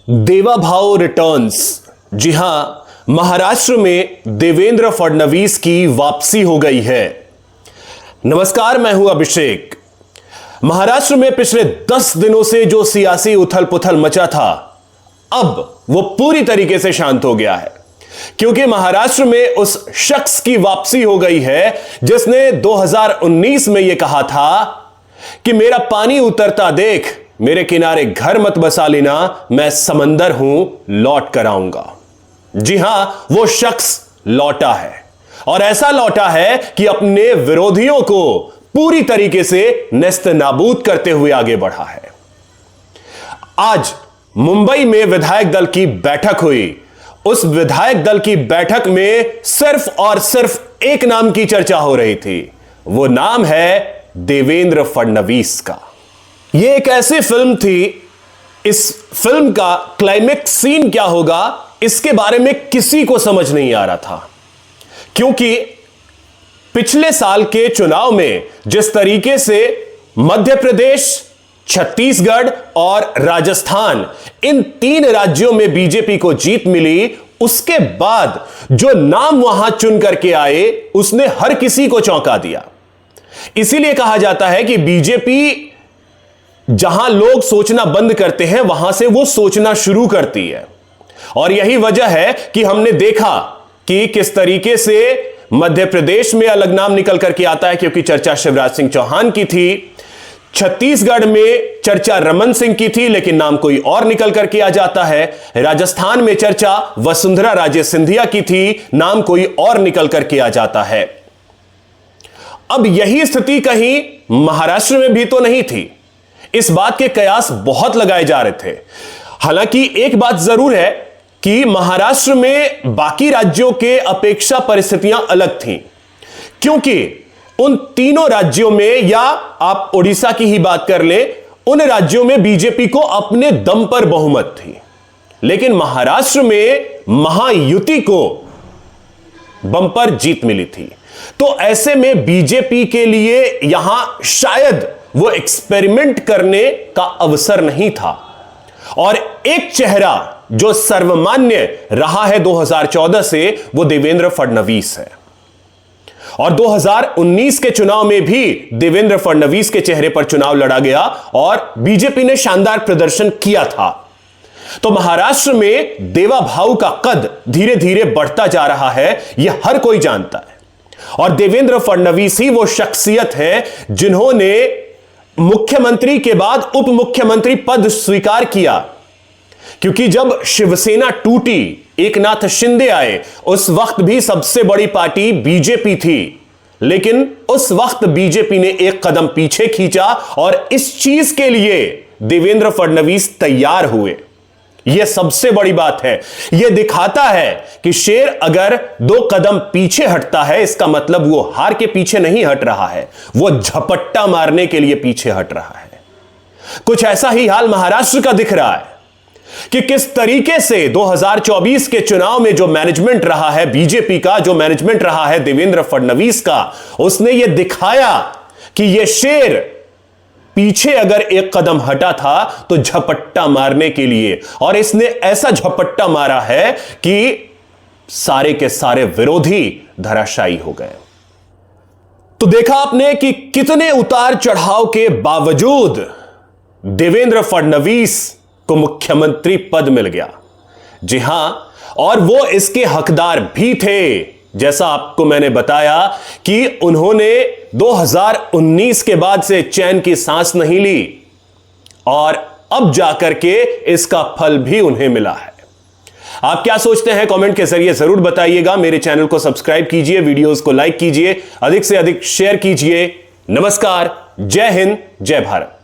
देवा भाव रिटर्न्स। जी हां, महाराष्ट्र में देवेंद्र फडणवीस की वापसी हो गई है। नमस्कार, मैं हूं अभिषेक। महाराष्ट्र में पिछले 10 दिनों से जो सियासी उथल पुथल मचा था, अब वो पूरी तरीके से शांत हो गया है, क्योंकि महाराष्ट्र में उस शख्स की वापसी हो गई है जिसने 2019 में यह कहा था कि मेरा पानी उतरता देख, मेरे किनारे घर मत बसा लेना, मैं समंदर हूं, लौट कर आऊंगा। जी हां, वो शख्स लौटा है, और ऐसा लौटा है कि अपने विरोधियों को पूरी तरीके से नेस्त नाबूद करते हुए आगे बढ़ा है। आज मुंबई में विधायक दल की बैठक हुई। उस विधायक दल की बैठक में सिर्फ और सिर्फ एक नाम की चर्चा हो रही थी। वो नाम है देवेंद्र फडणवीस का। यह एक ऐसी फिल्म थी, इस फिल्म का क्लाइमेक्स सीन क्या होगा इसके बारे में किसी को समझ नहीं आ रहा था, क्योंकि पिछले साल के चुनाव में जिस तरीके से मध्य प्रदेश, छत्तीसगढ़ और राजस्थान, इन 3 राज्यों में बीजेपी को जीत मिली, उसके बाद जो नाम वहां चुन करके आए उसने हर किसी को चौंका दिया। इसीलिए कहा जाता है कि बीजेपी जहां लोग सोचना बंद करते हैं, वहां से वो सोचना शुरू करती है। और यही वजह है कि हमने देखा कि किस तरीके से मध्य प्रदेश में अलग नाम निकल करके आता है, क्योंकि चर्चा शिवराज सिंह चौहान की थी। छत्तीसगढ़ में चर्चा रमन सिंह की थी, लेकिन नाम कोई और निकल करके आ जाता है। राजस्थान में चर्चा वसुंधरा राजे सिंधिया की थी, नाम कोई और निकल करके आ जाता है। अब यही स्थिति कहीं महाराष्ट्र में भी तो नहीं थी। इस बात के कयास बहुत लगाए जा रहे थे। हालांकि एक बात जरूर है कि महाराष्ट्र में बाकी राज्यों के अपेक्षा परिस्थितियां अलग थीं, क्योंकि उन तीनों राज्यों में, या आप ओडिशा की ही बात कर लें, उन राज्यों में बीजेपी को अपने दम पर बहुमत थी। लेकिन महाराष्ट्र में महायुति को बंपर जीत मिली थी। तो ऐसे में बीजेपी के लिए यहां शायद वो एक्सपेरिमेंट करने का अवसर नहीं था। और एक चेहरा जो सर्वमान्य रहा है 2014 से, वो देवेंद्र फडणवीस है। और 2019 के चुनाव में भी देवेंद्र फडणवीस के चेहरे पर चुनाव लड़ा गया और बीजेपी ने शानदार प्रदर्शन किया था। तो महाराष्ट्र में देवा भाव का कद धीरे धीरे बढ़ता जा रहा है, यह हर कोई जानता है। और देवेंद्र फडणवीस ही वो शख्सियत है जिन्होंने मुख्यमंत्री के बाद उप मुख्यमंत्री पद स्वीकार किया, क्योंकि जब शिवसेना टूटी, एकनाथ शिंदे आए, उस वक्त भी सबसे बड़ी पार्टी बीजेपी थी। लेकिन उस वक्त बीजेपी ने एक कदम पीछे खींचा और इस चीज के लिए देवेंद्र फडणवीस तैयार हुए। यह सबसे बड़ी बात है। यह दिखाता है कि शेर अगर 2 कदम पीछे हटता है, इसका मतलब वो हार के पीछे नहीं हट रहा है, वो झपट्टा मारने के लिए पीछे हट रहा है। कुछ ऐसा ही हाल महाराष्ट्र का दिख रहा है कि किस तरीके से 2024 के चुनाव में जो मैनेजमेंट रहा है बीजेपी का, जो मैनेजमेंट रहा है देवेंद्र फडणवीस का, उसने यह दिखाया कि यह शेर पीछे अगर एक कदम हटा था तो झपट्टा मारने के लिए, और इसने ऐसा झपट्टा मारा है कि सारे के सारे विरोधी धराशायी हो गए। तो देखा आपने कि कितने उतार चढ़ाव के बावजूद देवेंद्र फडणवीस को मुख्यमंत्री पद मिल गया। जी हां, और वो इसके हकदार भी थे। जैसा आपको मैंने बताया कि उन्होंने 2019 के बाद से चैन की सांस नहीं ली, और अब जाकर के इसका फल भी उन्हें मिला है। आप क्या सोचते हैं, कमेंट के जरिए जरूर बताइएगा। मेरे चैनल को सब्सक्राइब कीजिए, वीडियोस को लाइक कीजिए, अधिक से अधिक शेयर कीजिए। नमस्कार, जय हिंद, जय भारत।